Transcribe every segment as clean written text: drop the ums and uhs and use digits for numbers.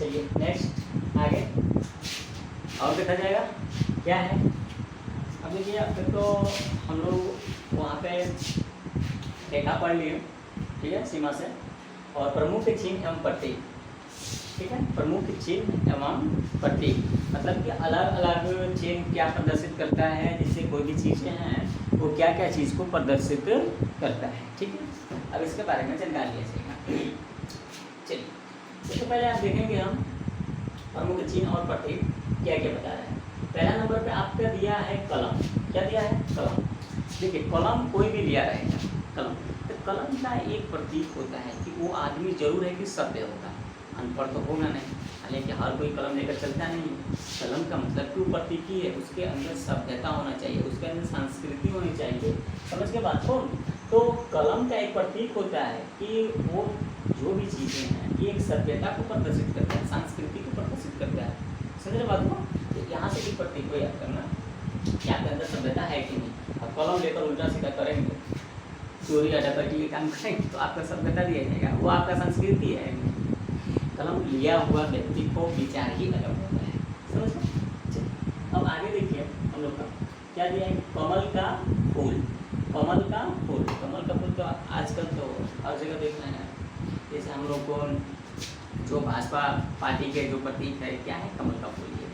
चलिए नेक्स्ट आगे और देखा जाएगा क्या है। अब देखिए अब तो हम लोग वहाँ पे रेखा पढ़ लिए, ठीक है, सीमा से, और प्रमुख चिन्ह एवं प्रतीक, ठीक है, प्रमुख चिन्ह एवं प्रतीक मतलब कि अलग अलग चिन्ह क्या प्रदर्शित करता है, जिससे कोई भी चीज़ें हैं वो क्या क्या चीज़ को प्रदर्शित करता है, ठीक है। अब इसके बारे में जानकारी लिया जाएगा। चलिए सबसे पहले आप देखेंगे हम प्रमुख चिन्ह और प्रतीक क्या क्या बता रहे हैं। पहला नंबर पे आपका दिया है कलम। क्या दिया है? कलम। देखिए कलम कोई भी लिया रहेगा, कलम तो कलम का एक प्रतीक होता है कि वो आदमी जरूर है कि सभ्य होगा, अनपढ़ तो होगा नहीं, हालांकि हर कोई कलम लेकर चलता नहीं है। कलम का मतलब कि प्रतीकी है, उसके अंदर सभ्यता होना चाहिए, उसके अंदर संस्कृति होनी चाहिए, समझ के बात को। तो कलम का एक प्रतीक होता है कि वो जो भी चीज़ें हैं ये एक सभ्यता को प्रदर्शित करता है, संस्कृति को प्रदर्शित करता है, समझ रहे बात को। तो यहाँ से भी प्रतीक को याद करना कि आपके अंदर सभ्यता है कि नहीं। अब कलम लेकर उल्टा सीधा करेंगे, चोरी डकैती के काम करेंगे तो आपका सभ्यता दिया जाएगा, वो आपका संस्कृति है। कलम लिया हुआ व्यक्ति को विचार ही अलग होता है, समझ लो। अब आगे देखिए हम लोग का क्या दिया है, कमल का फूल। कमल का फूल, कमल का फूल तो आजकल तो हर जगह देखना है। जैसे हम लोग को जो भाजपा पार्टी के जो प्रतीक है क्या है, कमल का फूल है।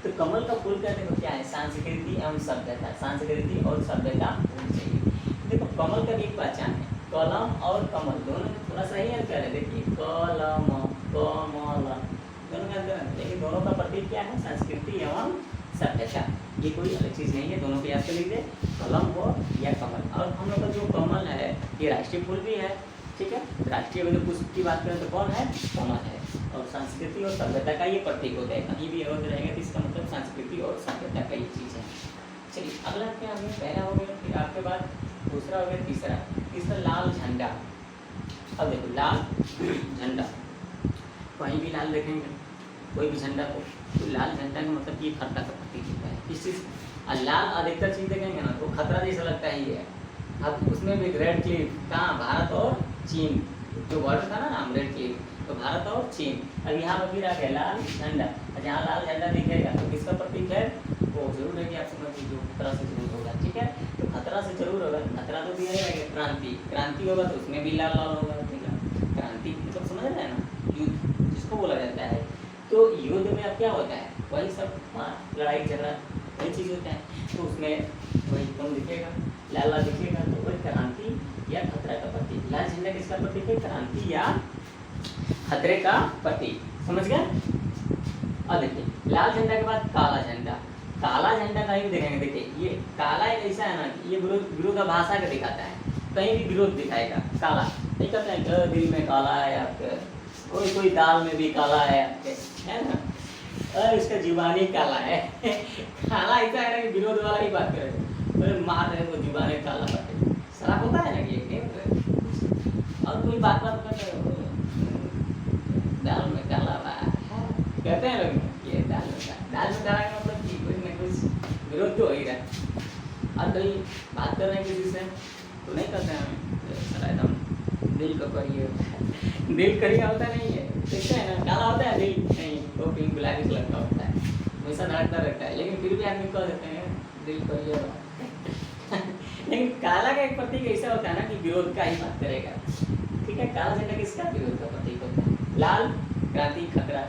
तो कमल का फूल का देखो क्या है, संस्कृति एवं सभ्यता, संस्कृति और सभ्यता होनी चाहिए। देखो कमल का भी एक पहचान है, कलम और कमल दोनों में थोड़ा सा ही अंतर है। देखिए कलम कमल दोनों का अंतर है, लेकिन दोनों का प्रतीक क्या है, संस्कृति एवं सभ्यता। ये कोई अलग चीज़ नहीं है, दोनों को याद कर लीजिए, कलम हो या कमल। और हम लोग का जो कमल है ये राष्ट्रीय फूल भी है, ठीक है। राष्ट्रीय अगर पुष्प की बात करें तो कौन है, कमल है। और संस्कृति और सभ्यता का ये प्रतीक होता है, कहीं भी अवध रहेगा तो इसका मतलब संस्कृति और सभ्यता का ये चीज़ है। चलिए अगला क्या हो गया, पहला हो गया, फिर आपके बाद दूसरा हो गया, तीसरा लाल झंडा। अब देखो लाल झंडा, कहीं भी लाल देखेंगे कोई भी झंडा को, तो लाल झंडा का मतलब ये खतरा का प्रतीक होता है। किस चीज़, और लाल अधिकतर चीज़ देखेंगे ना तो खतरा जैसा लगता ही है। अब उसमें भी रेड क्लिफ कहाँ, भारत और चीन, जो बॉर्डर था ना नाम रेड क्लिफ, तो भारत और चीन। अब यहाँ पर फिर आ गया लाल झंडा, जहाँ लाल झंडा दिखेगा तो किसका प्रतीक है, वो जरूर है कि आप समझ लीजिए खतरा से जरूर होगा, ठीक है। तो खतरा से जरूर होगा, खतरा तो दिया जाएगा। क्रांति, क्रांति होगा तो उसमें भी लाल लाल होगा, ठीक है। क्रांति मतलब समझ रहे हैं ना, युद्ध जिसको बोला जाता है। तो युद्ध में अब क्या होता है, वही सब लड़ाई झगड़ा वही चीज़ होता है, तो उसमें वही कौन दिखेगा, लाल लाल दिखेगा, तो वही क्रांति या खतरा का प्रतीक। लाल झंडा किसका प्रतीक है, क्रांति या खतरे का प्रतीक, समझ गए। और देखिए लाल झंडा के बाद काला झंडा। काला झंडा कहीं भी देखेंगे, देखिए ये काला एक ऐसा है ना कि ये विरोधाभासा का दिखाता है, कहीं भी विरोध दिखाएगा। काला नहीं कहते हैं दिल में काला है आपके, कोई दाल में भी काला है आपके, है ना, और इसका जीवानी काला है। काला ऐसा है ना कि विरोध वाला ही बात करेगा, अरे मार रहे तो जीवानी काला बाटे, शराब होता है ना ये, और कोई बात करते हैं दाल में काला कहते हैं लोग, ये दाल में काला का मतलब कि कोई ना कुछ विरोध तो हो ही रहा। और कहीं बात कर रहे हैं किसी से तो नहीं कहते हैं हमें एकदम दिल का करिए, दिल करिए होता नहीं है, देखते हैं ना, काला होता है दिल नहीं, वो पिंक गुलाबी कलर का होता है, हमेशा धड़कता रहता है, लेकिन फिर भी आदमी कह देते हैं दिल करिए। लेकिन काला का एक प्रतीक ऐसा होता है ना कि विरोध का ही बात करेगा, ठीक है। काला झंडा किसका, विरोध का प्रतीक होता है। लाल क्रांति खतरा,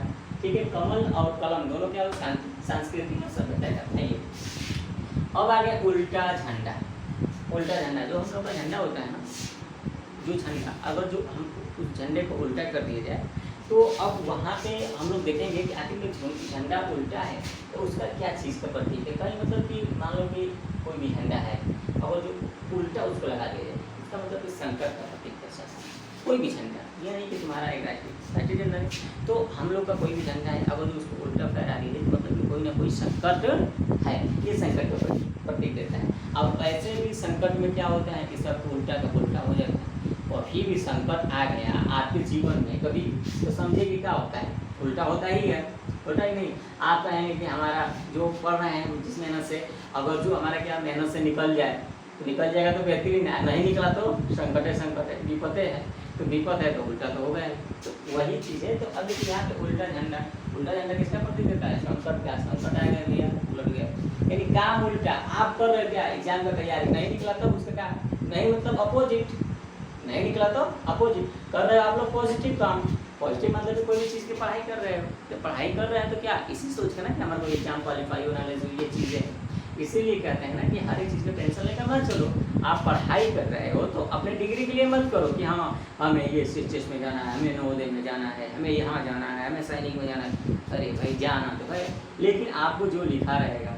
ठीक है। कमल और कलम दोनों क्या सांस्कृतिक और सभ्यता का है। अब आ गया उल्टा झंडा। उल्टा झंडा जो हम लोग का झंडा होता है ना, जो झंडा अगर जो हम उस झंडे को उल्टा कर दिया जाए तो अब वहाँ पे हम लोग देखेंगे कि आखिर में झंडा उल्टा है तो उसका क्या चीज़ का प्रतीक है। कहीं मतलब कि मान लो कि कोई भी झंडा है और जो उल्टा उसको लगा दिया जाए, इसका मतलब कि संकट का प्रतीक है। कोई भी झंडा, ये नहीं कि तुम्हारा एक राष्ट्रीय झंडा है, तो हम लोग का कोई भी झंडा है अगर उसको उल्टा फहरा दिए तो मतलब कि कोई ना कोई संकट है, ये संकट का प्रतीक देता है। अब ऐसे भी संकट में क्या होता है कि सब उल्टा का उल्टा हो जाता है, और फिर भी संकट आ गया आपके जीवन में कभी तो समझिए कि क्या होता है, उल्टा होता ही है, होता ही नहीं। आप कहेंगे कि हमारा जो पढ़ रहे हैं जिस मेहनत से, अगर जो हमारा क्या मेहनत से निकल जाए तो निकल जाएगा तो बेहतरीन है, नहीं निकला तो संकट है, विपत है, तो विपत है तो उल्टा तो हो गया है। तो वही चीज़ है। तो अब देखिए यहाँ पे उल्टा झंडा किसका प्रतीक देता है? संकट का। संकट आएगा भैया, उलट गया, यानी काम उल्टा। आप कर रहे क्या एग्जाम का तैयारी, नहीं निकला तो उसका क्या नहीं, मतलब अपोजिट, नहीं निकला तो अपोजिट। कर रहे हो आप लोग पॉजिटिव काम, पॉजिटिव मतलब कोई भी चीज़ की पढ़ाई कर रहे हो, तो पढ़ाई कर रहे हैं तो क्या इसी सोच कर ना कि हमारे को एग्जाम क्वालिफाई होना है, ये चीज़ें इसीलिए कहते हैं ना कि हर एक चीज़ पे टेंशन लेकर मत चलो। आप पढ़ाई कर रहे हो तो अपने डिग्री के लिए मत करो कि हाँ हमें ये टेस्ट में जाना है, हमें नवोदय में जाना है, हमें यहाँ जाना है, हमें सैनिक में जाना है। अरे भाई जाना तो भाई, लेकिन आपको जो लिखा रहेगा,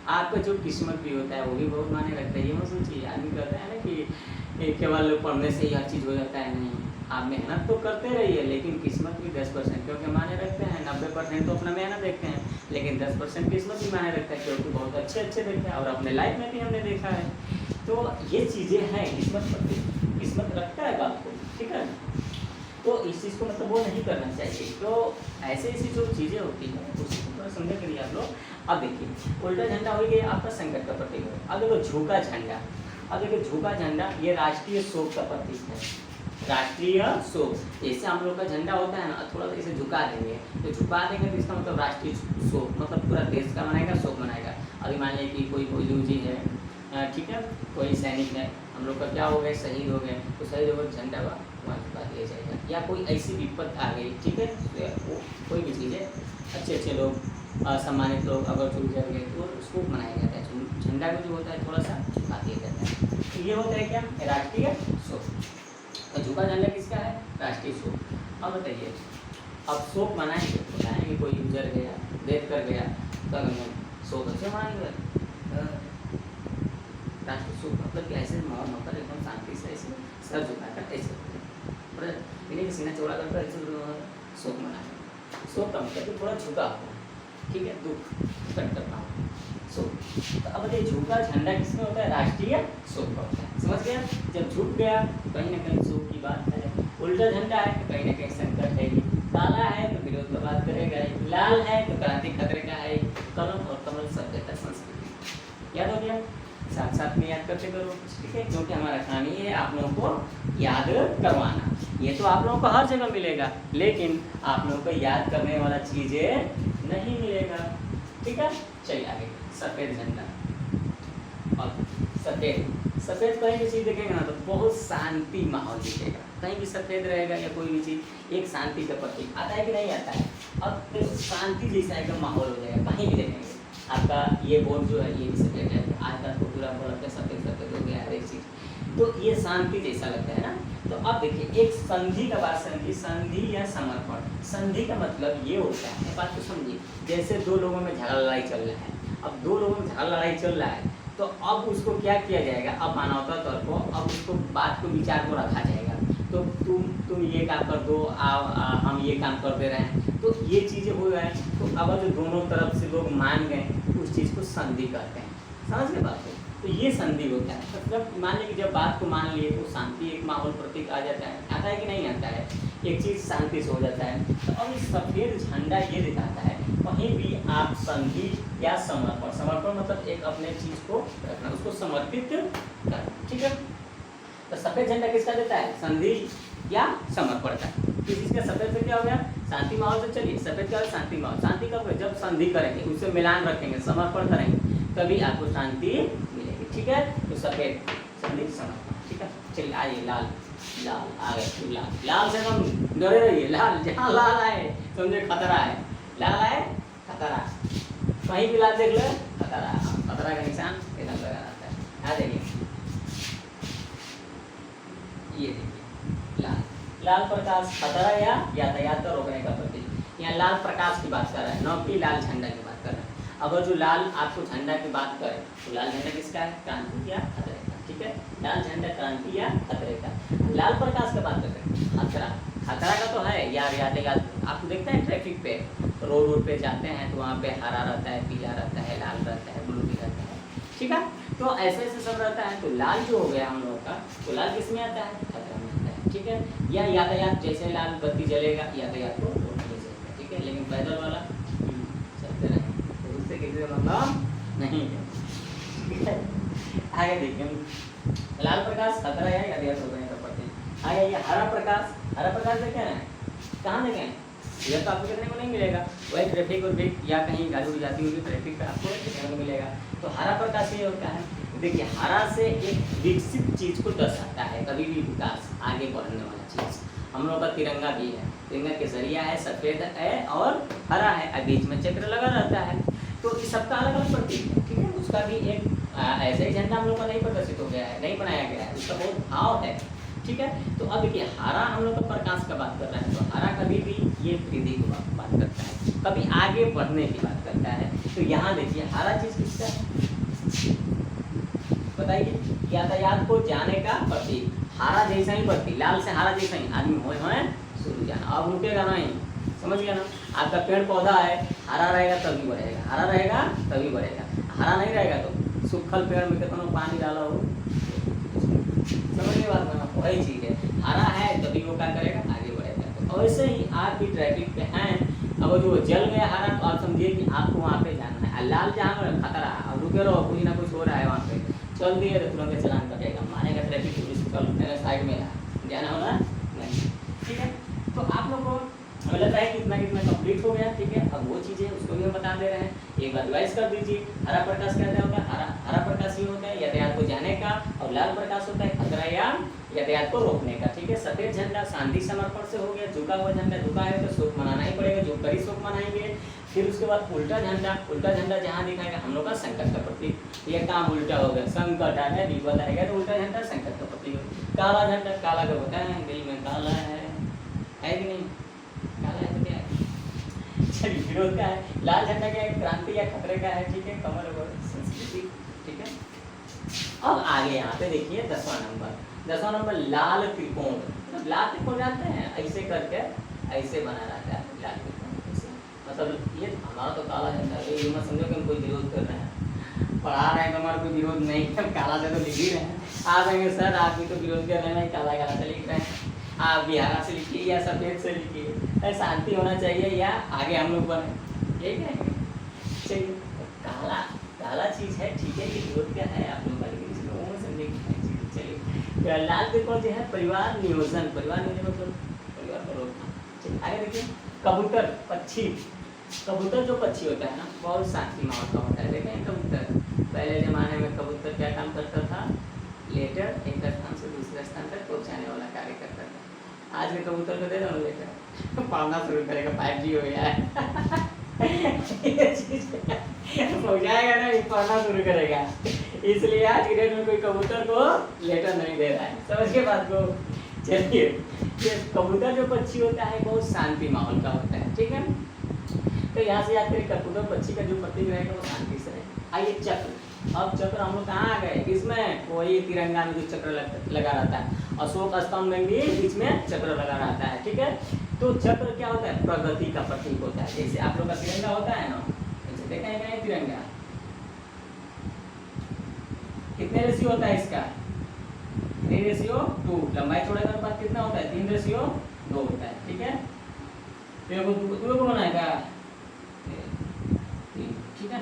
आपका जो किस्मत भी होता है वो भी बहुत मायने रखता है। ये मत सोचिए, आदमी कहता है ना कि केवल पढ़ने से ही हर चीज़ हो जाता है, नहीं। आप मेहनत तो करते रहिए, लेकिन किस्मत भी 10% क्योंकि माने रखते हैं। 90% तो अपना मेहनत देखते हैं, लेकिन 10% किस्मत भी माने रखता है, क्योंकि बहुत अच्छे देखते हैं और अपने लाइफ में भी हमने देखा है। तो ये चीज़ें हैं, किस्मत रखता है बात को, ठीक है। तो इस चीज़ को मतलब वो नहीं करना चाहिए। तो ऐसे जो चीज़ें होती हैं उसी को थोड़ा समझने के लिए आप लोग। अब देखिए उल्टा झंडा हो गया आपका संकट का प्रतीक है। अब देखो झुका झंडा, अब देखिए झुका झंडा ये राष्ट्रीय शोक का प्रतीक है, राष्ट्रीय शोक। जैसे हम लोग का झंडा होता है ना, थोड़ा सा इसे झुका देंगे, तो झुका देंगे तो इसका मतलब राष्ट्रीय शोक, मतलब पूरा देश का मनाएगा, शोक मनाएगा। अभी मान लीजिए कि कोई फौजी जी है, ठीक है, कोई सैनिक है, हम लोग का क्या हो गए, शहीद हो गए, तो शहीद हो गए झंडा वहाँ झुका दिया जाएगा। या कोई ऐसी विपत्ति आ गई, ठीक है, वो कोई भी चीज़ है, अच्छे लोग, सम्मानित लोग अगर छूट जाएंगे तो उसको मनाया जाता है। झंडा को जो होता है थोड़ा सा झुका दिया जाता है। तो ये होता है क्या, राष्ट्रीय शोक। तो झुका झंडा किसका है, राष्ट्रीय शोक। अब बताइए, अब शोक मनाएंगे, बताएंगे कोई गुजर गया, डेथ कर गया, तो शोक अच्छे मनाएंगे। राष्ट्रीय शोक मतलब कि ऐसे माहौल होकर एकदम शांति से ऐसे सर झुकाकर ऐसे इन्हें सीना चौड़ा करकर ऐसे शोक मनाएंगे। शोक का मतलब थोड़ा झुका हो, ठीक है, दुख कट करना हो, शोक। तो अब ये झुका झंडा किसमें होता है, राष्ट्रीय शोक का होता है। समझ गया, जब झुक गया तो कहीं ना कहीं शोक की बात है। उल्टा झंडा है तो कहीं ना कहीं संकट है, काला है तो विरोध का बात करेगा, लाल है तो क्रांति खतरे का है। कलम और कमल सभ्यता संस्कृति याद हो गया, साथ में याद करते करो, ठीक है, क्योंकि हमारा काम ही है आप लोगों को याद करवाना। ये तो आप लोगों को हर जगह मिलेगा, लेकिन आप लोगों को याद करने वाला चीज़ें नहीं मिलेगा, ठीक है। चलिए आगे, सफ़ेद झंडा। और सफ़ेद कहीं भी चीज़ देखेंगे ना तो बहुत शांति माहौल दिखेगा, कहीं भी सफ़ेद रहेगा या कोई भी चीज़ एक शांति का प्रतीक आता है कि नहीं आता है। अब तो शांति जैसा एकदम माहौल हो जाएगा, कहीं भी देखेंगे। आपका ये बोर्ड जो है ये भी सफ़ेद है, आज तक को पूरा बोर्ड पे सफ़ेद हो गया हर एक चीज़, तो ये शांति जैसा लगता है ना। तो अब देखिए एक संधि का बात, संधि या समर्पण। संधि का मतलब ये होता है, बात को समझिए, जैसे दो लोगों में झगड़ा लड़ाई चल रहा है, अब दो लोगों में झगड़ा लड़ाई चल रहा है, तो अब उसको क्या किया जाएगा, अब मानवता तौर पर अब उसको बात को विचार को रखा जाएगा। तो तुम ये काम कर दो, हम ये काम कर दे रहे हैं, तो ये चीज़ें हो जाए। तो अब जो दोनों तरफ से लोग मान गए उस चीज़ को संधि कहते हैं। समझ गए बात को, तो ये संधि होता है। मतलब मान लीजिए जब बात को मान लिए तो शांति एक माहौल प्रतीक आ जाता है, आता है कि नहीं आता है, एक चीज़ शांति से हो जाता है। तो अब इस सफ़ेद झंडा ये दिखाता है कहीं भी आप संधि या समर्पण मतलब एक अपने चीज़ को रखना, उसको समर्पित करना, ठीक है। तो सफ़ेद झंडा किसका देता है, संधि या समर्पण का। किस चीज़ का, सफ़ेद से क्या हो गया, शांति माहौल से। चलिए सफ़ेद का शांति माहौल, शांति कब, जब संधि करेंगे, उससे मिलान रखेंगे, समर्पण करेंगे, तभी आपको शांति मिलेगी, ठीक है। तो सफ़ेद, संधि, समर्पण, ठीक है। चलिए आइए लाल आ गए, लाल से हम डरे रहिए, लाल जहाँ लाल आए समझे खतरा है, लाल आए खतरा, कहीं भी लाल देख लो खतरा, खतरा का निशान एकदम लगा रहता है। आ देखिए, ये देखिए लाल प्रकाश खतरा या यातायात को रोकने का प्रतीक। यहाँ लाल प्रकाश की बात कर रहा है, न कि लाल झंडा की बात कर रहा है। अगर जो लाल आपको झंडा की बात करे तो लाल झंडा किसका है, क्रांति या खतरे का, ठीक है। लाल झंडा क्रांति या खतरे का। लाल प्रकाश की बात करते हैं, खतरा का तो है यार, यातायात आप देखते हैं ट्रैफिक पे, रोड पे जाते हैं तो वहाँ पे हरा रहता है, पीला रहता है, लाल रहता है, ब्लू भी रहता है, ठीक है। तो ऐसे सब रहता है। तो लाल जो हो गया हम लोगों का, तो लाल किस में आता है, खतरा में आता है, ठीक है। या यातायात, जैसे लाल बत्ती जलेगा यातायात को रोकने जाएगा, ठीक है। लेकिन पैदल वाला चलते रहे, तो उससे किसी का मतलब नहीं है, ठीक है। आगे देखिए लाल प्रकाश खतरा या यातायात रोकने का प्रतीक। आगे ये हरा प्रकाश देखे ना, कहाँ देखें, यह तो आपको देखने को नहीं मिलेगा। वही ट्रैफिक और या कहीं गाड़ी उड़ जाती होगी ट्रैफिक पे आपको देखने को मिलेगा। तो हरा प्रकाश ये होता है, देखिए हरा से एक विकसित चीज़ को दर्शाता है, कभी भी विकास आगे बढ़ने वाला चीज़। हम लोग का तिरंगा भी है, तिरंगा केसरिया है, सफ़ेद है और हरा है, और बीच में चक्र लगा रहता है। तो इस सबका अलग अलग प्रतीक है, ठीक है। उसका भी एक ऐसा ही झंडा हम लोग का नहीं प्रदर्शित हो गया है, नहीं बनाया गया है, उसका बहुत भाव है, ठीक है। तो अब देखिए हरा हम लोग का प्रकाश का बात कर रहे हैं, तो हरा कभी भी ये वृद्धि की बात करता है, कभी आगे बढ़ने की बात करता है। तो यहाँ देखिए हरा चीज़ किसका है बताइए, यातायात को जाने का प्रतीक। हरा जैसा ही प्रतीक, लाल से हरा जैसा ही आदमी होए शुरू जाना, अब रुकेगा नहीं, समझ गया ना। आपका पेड़ पौधा है, हरा रहेगा तभी बढ़ेगा, हरा रहेगा तभी बढ़ेगा, हरा नहीं रहेगा तो सूखल पेड़ में कितना पानी डाला हो, समझ बात ना, वही चीज़ है। हरा है तभी वो क्या करेगा, आगे बढ़ेगा। तो वैसे ही आप भी ट्रैफिक पे हैं, अब जो जल गया हरा तो आप समझिए कि आपको वहाँ पे जाना है, लाल जहाँ खतरा, अब रुके रहो, कुछ ना कुछ हो रहा है वहाँ पे, चल दिए तो तुरंत चलान कटेगा, मानेगा ट्रैफिक पुलिस, चल मेरे साइड में जाना होना नहीं, ठीक है। तो आप लोग को हमें लगता है कि इतना कितना कंप्लीट हो गया, ठीक है। अब वो चीज़ें उसको भी हम बता दे रहे हैं, एक बार रिवाइज कर दीजिए। हरा प्रकाश क्या होता है, हरा प्रकाश ये होता है यातायात को जाने का, और लाल प्रकाश होता है खतरा या यातायात को रोकने का, ठीक है। सफ़ेद झंडा शांति समर्पण से हो गया, झुका हुआ झंडा, झुका है तो शोक मनाना ही पड़ेगा, जो करी शोक मनाएंगे। फिर उसके बाद उल्टा झंडा जहाँ दिखाएगा हम लोग का संकट का प्रतीक, ये काम उल्टा हो गया, संकट आ गया, विपद आएगा तो उल्टा झंडा संकट का प्रतीक। काला झंडा, काला का होता है दिल में काला है कि नहीं, काला है तो क्या है, चलिए विरोध का है। लाल झंडा क्या है, क्रांति या खतरे का है, ठीक है, कमल और संस्कृति, ठीक है। अब आगे यहाँ पे देखिए 10वां नंबर लाल त्रिकोण। मतलब लाल त्रिकोण जानते हैं, ऐसे करके ऐसे बना रहता है लाल त्रिकोण, ऐसे। मतलब ये हमारा तो काला झंडा है, ये मत समझो कि हम कोई विरोध कर रहे हैं, पढ़ा रहे हैं तो हमारा कोई विरोध नहीं है, काला से तो लिख ही रहे हैं। आप कहेंगे सर आप भी तो विरोध कर रहे हैं, काला से लिख रहे हैं, आप भी हरा से लिखिए या सफ़ेद से लिखिए, शांति होना चाहिए या आगे हम लोग बने, यही कहेंगे। चलिए काला चीज़ है, ठीक है, ये विरोध क्या है आप लोग का, लेकिन इसमें वो समझेंगे। चलिए लाल त्रिकोण जो है परिवार नियोजन मतलब परिवार का रोकना। चलिए आगे देखिए कबूतर पक्षी, कबूतर जो पक्षी होता है ना बहुत शांति माहौल का होता है। देखें कबूतर, पहले ज़माने में कबूतर क्या काम करता था, लेटर एक स्थान से दूसरे स्थान तक पहुँचाने वाला कार्य करता था। आज के कबूतर को दे दो लेटर, पढ़ना शुरू करेगा, 5G हो गया है पहुँचाएगा नहीं, पढ़ना शुरू करेगा, इसलिए आज की डेट में कोई कबूतर को लेटर नहीं दे रहा है, समझ के बात को। चलिए ये कबूतर जो पक्षी होता है बहुत शांति माहौल का होता है, ठीक है। तो यहाँ से याद करिए कबूतर पक्षी का जो प्रतीक रहेगा वो शांति से रहेगा। आइए चक्र, अब चक्र हम लोग कहाँ आ गए, इसमें वही तिरंगा में जो चक्र लगा रहता है, अशोक स्तंभ में भी बीच में चक्र लगा रहता है, ठीक है। तो चक्र क्या होता है, प्रगति का प्रतीक होता है। जैसे आप लोग का तिरंगा होता है ना, जैसे देखा है क्या तिरंगा कितने रेशियो होता है इसका, 3:2, लंबाई चौड़ाई का अनुपात कितना होता है, 3:2 होता है, ठीक है। तो को बनाएगा, ठीक है।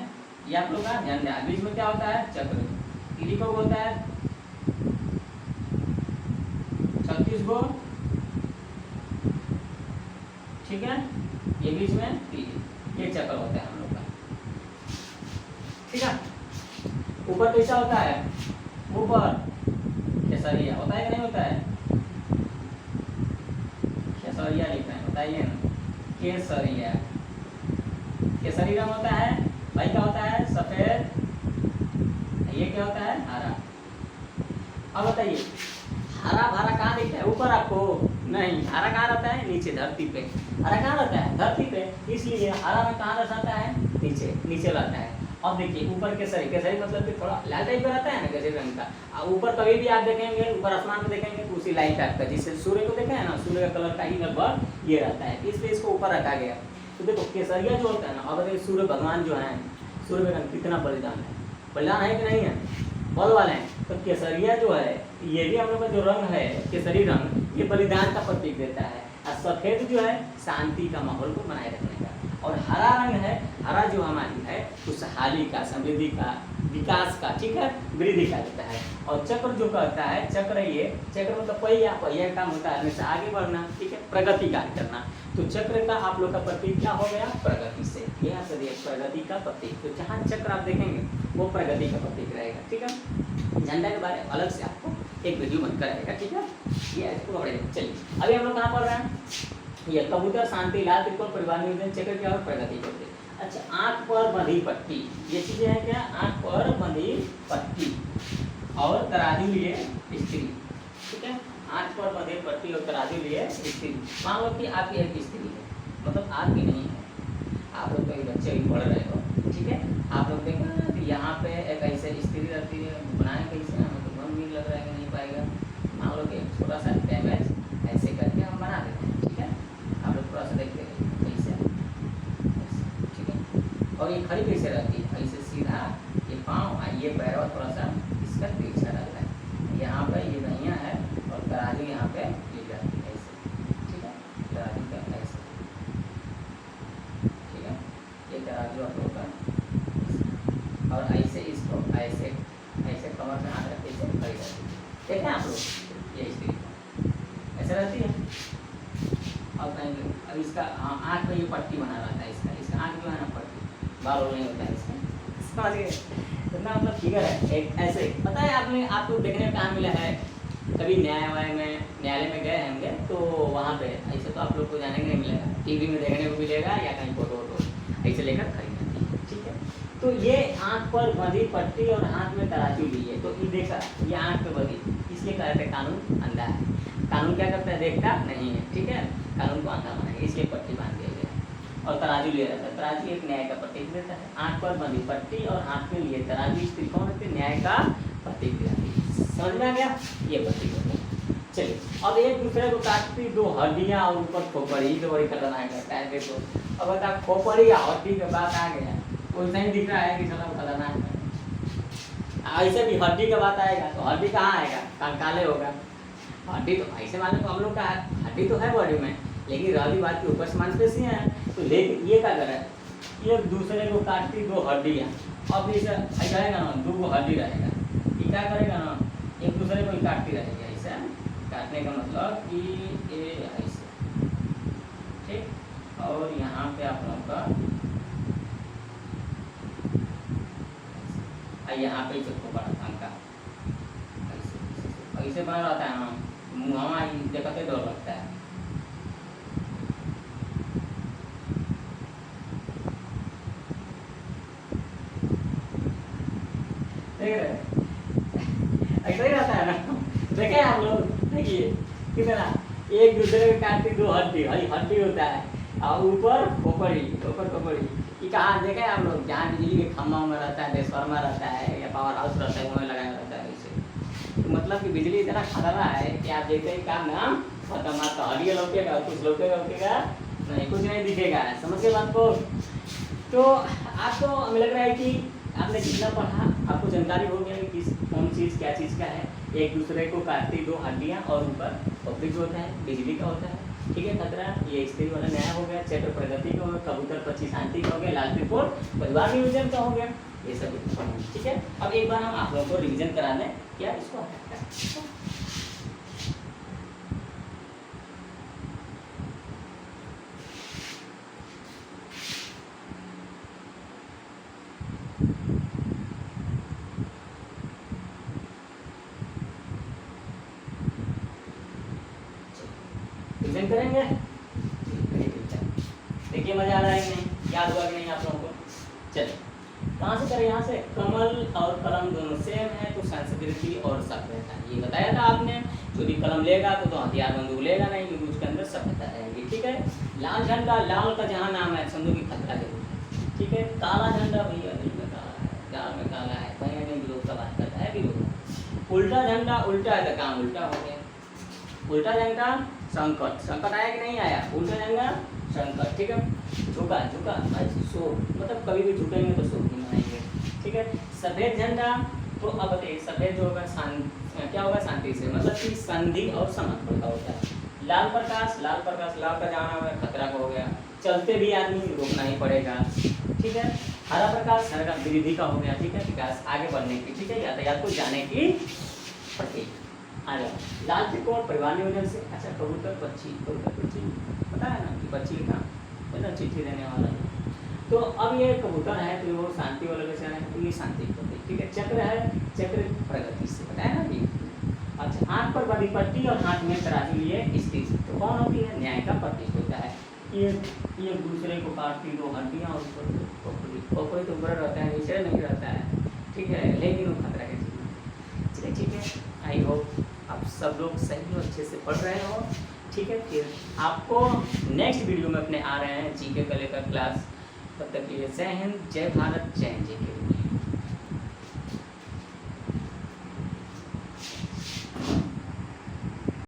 ये आप लोग का ध्यान दें। बीच में क्या होता है, चक्र, तीली को बोलता है 36 गो, ठीक है। ये बीच में तीली, ये चक्र होता है हम लोग का, ठीक है। ऊपर कैसा होता है, ऊपर केसरिया होता है कि नहीं होता है, केसरिया लिख रहे हैं, बताइए ना, केसरिया, केसरी रंग होता है, भाई क्या होता है सफेद, ये क्या होता है हरा। अब बताइए हरा भरा कहाँ दिखता है, ऊपर आपको नहीं, हरा कहाँ रहता है, नीचे धरती पे। हरा कहाँ रहता है, धरती पे, इसलिए हरा रंग कहाँ दर्शाता है, नीचे रहता है। अब देखिए ऊपर केसरी, केसरी मतलब कि थोड़ा लाल टाइप का रहता है ना केसरी रंग का। ऊपर कभी भी आप देखेंगे, ऊपर आसमान में देखेंगे तो उसी लाइट टाइप का, जिससे सूर्य को देखा है ना, सूर्य का कलर का ही लगभग ये रहता है, इसलिए इसको ऊपर रखा गया। तो देखो केसरिया जो होता है ना, अब देखिए सूर्य भगवान जो है, सूर्य भगवान कितना बलिदान है कि नहीं है, बल वाले हैं। तो केसरिया जो है ये भी हम लोग का जो रंग है केसरी रंग, ये बलिदान का प्रतीक देता है। और सफेद जो है शांति का माहौल को बनाए रखने का, और हरा रंग है, हरा जो हमारी है खुशहाली का, समृद्धि का, विकास का, ठीक है, वृद्धि का देता है। और चक्र जो कहता है, चक्र ये चक्र मतलब पहिया, पहिया का काम होता है हमेशा आगे बढ़ना, ठीक है, प्रगति कार्य करना। तो चक्र का आप लोग का प्रतीक क्या हो गया, प्रगति से, यहाँ से देखिए प्रगति का प्रतीक। तो जहाँ चक्र आप देखेंगे वो प्रगति का प्रतीक रहेगा, ठीक है। झंडा के बारे में अलग से आपको एक वीडियो बनकर रहेगा, ठीक है। ये इसको पढ़ेंगे। चलिए अभी हम लोग कहाँ पढ़ रहे हैं, ये कबूतर, शांति, लाल त्रिकोण, परिवार नियोजन, चक्र क्या और प्रगति करते। अच्छा, आंख पर बंधी पट्टी, ये चीजें हैं क्या, आंख पर बंधी पट्टी और तराजू लिए स्त्री, ठीक है। आंख पर बंधी पट्टी और तराजू लिए स्त्री। मान लो कि आपकी एक स्त्री है, मतलब आपकी नहीं है, आप लोग कोई बच्चे भी पढ़ रहे हो, ठीक है। आप लोग देखो ना कि यहाँ पे एक ऐसे स्त्री रहती है, बनाए कैसे, हमें तो बहुत मील लग रहा है कि नहीं पाएगा। मान लो कि एक छोटा सा डैमेज ऐसे करके हम बना देते हैं, ठीक है। आप लोग थोड़ा सा देखते हैं कैसे, ठीक है। और ये खड़ी कैसे रहती है, ऐसे सीधा ये पाँव, ये पैर थोड़ा सा इसका तिरछा रहता है। यहाँ पे ये बहिया है और तराजू यहाँ पे गिर जाती है ऐसे, ठीक है, तराजू का ऐसे, ठीक है। ये तराजू आप लोग का, और ऐसे इसको ऐसे ऐसे कमर में हाथ रखते ऐसे खड़ी रहती है, देखें आप लोग, ये स्त्री ऐसे रहती है। और कहीं अब इसका आँख में ये पट्टी बना रहता है, इसका आँख जो है ना पट्टी, बाल नहीं होता है इसका, इतना मतलब फिगर है एक ऐसे। पता है आपने, आपको देखने में कहाँ मिला है, कभी न्यायालय में गए होंगे तो वहाँ पे ऐसे तो आप लोग को जाने के नहीं मिलेगा, टीवी में देखने को मिलेगा या कहीं फोटो वोटो ऐसे लेकर खड़ी रहती है, ठीक है। तो ये आँख पर बंधी पट्टी और हाथ में तराजू ली है, तो ये देखा, ये आँख पे बंधी, इसलिए कहते हैं कानून अंधा है। कानून क्या करता है, देखता नहीं है, ठीक है, कानून को अंधा बनाएंगे, इसलिए पट्टी बांध दिया गया है। और तराजू लिए रहता है, तराजू एक न्याय का प्रतीक देता है। आँख पर बंधी पट्टी और हाथ में लिए तराजू, स्त्री कौन होती है, न्याय का प्रतीक दिलाती है। समझ में आ गया, ये प्रतीक होता है। चलिए अब एक दूसरे को काटती दो हड्डियाँ और ऊपर खोपड़ी, जो बड़ी खतरनाक है। देखो अब बता, खोपड़ी या हड्डी का बात आ गया, वैसा ही दिख रहा है कि चलो खतरनाक है। ऐसे भी हड्डी का बात आएगा तो हड्डी कहाँ आएगा, कंकाले होगा। हड्डी तो ऐसे माने तो हम लोग का हड्डी तो है बॉडी में, लेकिन रही बात की ऊपर से मांसपेशियाँ हैं। तो लेकिन ये क्या करे, ये दूसरे को काटती दो हड्डियाँ, अब इसे ऐसा रहेगा ना, दो को हड्डी रहेगा, ये क्या करेगा ना, एक दूसरे को काटती रहेगी। ऐसा काटने का मतलब कि ये ऐसे, ठीक। और यहाँ पे आप लोग का यहाँ पे सबको बड़ा पंखा ऐसे बना रहता है ना, मुँह देखते डर लगता है। ऐसा ही रहता है ना, देखे आप लोग, देखिए कितना एक दूसरे को काटती दो हड्डी, हड्डी होता है और ऊपर खोपड़ी, ऊपर खोपड़ी कि कहाँ देखे आप लोग, जहाँ बिजली के खम्भा में रहता है, ट्रांसफार्मर रहता है या पावर हाउस रहता है, वहाँ लगाया रहता है ऐसे। तो मतलब कि बिजली इतना खतरा है कि आप देखते ही काम ना खत्म, आपका हड्डी लौकेगा, कुछ लौकेगा नहीं, कुछ नहीं दिखेगा, समझ के बात को। तो आपको हमें लग रहा है कि आपने जितना पढ़ा आपको जानकारी हो गया कि किस कौन चीज़ क्या चीज़ का है। एक दूसरे को काटती दो हड्डियाँ और ऊपर खोपड़ी जो होता है बिजली का होता है, ठीक है। खतरा ये स्त्री वाला न्याय हो गया, चक्र प्रगति का हो गया, कबूतर पक्षी शांति का हो गया, लाल त्रिकोण परिवार नियोजन का हो गया, ये सब ठीक है। अब एक बार हम आप लोगों को रिविजन करा दें क्या इसको हटाता है। रिविजन करेंगे, देखिए मजा आ रहा है कि नहीं, याद हुआ कि नहीं आप लोगों को। चलिए कहाँ से करें, यहाँ से। कमल और कलम दोनों सेम है तो संस्कृति और सभ्यता, ये बताया था आपने। जो भी कलम लेगा तो हथियार बंदूक लेगा नहीं, क्योंकि उसके अंदर सभ्यता रहेगी, ठीक है। लाल झंडा, लाल का जहाँ नाम है समझो कि खतरा है, ठीक है। काला झंडा भैया दिल में काला है, दाल में काला है, कहीं ना कहीं विरोध का बात करता है, विरोध। उल्टा झंडा, उल्टा है तो काम उल्टा हो गया। उल्टा झंडा संकट, संकट आया कि नहीं आया, उल्टा झंडा संकट, ठीक है। झुका, झुका शोक, मतलब कभी भी झुकेंगे तो शोक नहीं मनाएंगे, ठीक है। सफेद झंडा, तो अब बताइए सफेद जो होगा क्या होगा, शांति से, मतलब कि संधि और समर्पण का होता है। लाल प्रकाश, लाल प्रकाश, लाल का जाना हुआ खतरा का हो गया, चलते भी आदमी रोकना ही पड़ेगा, ठीक है। हरा प्रकाश हर का वृद्धि का हो गया, ठीक है, विकास आगे बढ़ने की, ठीक है, यातायात को जाने की प्रतीक। आ जाओ लाल त्रिकोण परिवार नियोजन से। अच्छा कबूतर पक्षी पता है ना कि पक्षी का है ना चिट्ठी देने वाला है। तो अब ये कबूतर है तो वो शांति वाला कैसे है, तो ये शांति का प्रतीक, ठीक है। चक्र है, चक्र प्रगति से, पता है ना जी। अच्छा आंख पर बड़ी पट्टी और हाथ में तराजू लिए स्थित, तो कौन होती है, न्याय का प्रतीक होता है। ये दूसरे को काटती दो हड्डियाँ और खोपड़ी तो ऊपर रहता है, नीचे नहीं रहता है, ठीक है, लेकिन वो खतरा है चलिए, ठीक है। आई होप आप सब लोग सही और अच्छे से पढ़ रहे हो, ठीक है। फिर आपको नेक्स्ट वीडियो में अपने आ रहे हैं जीके का लेकर क्लास, तब तक के लिए जय हिंद, जय भारत, जय हिंद, जय के।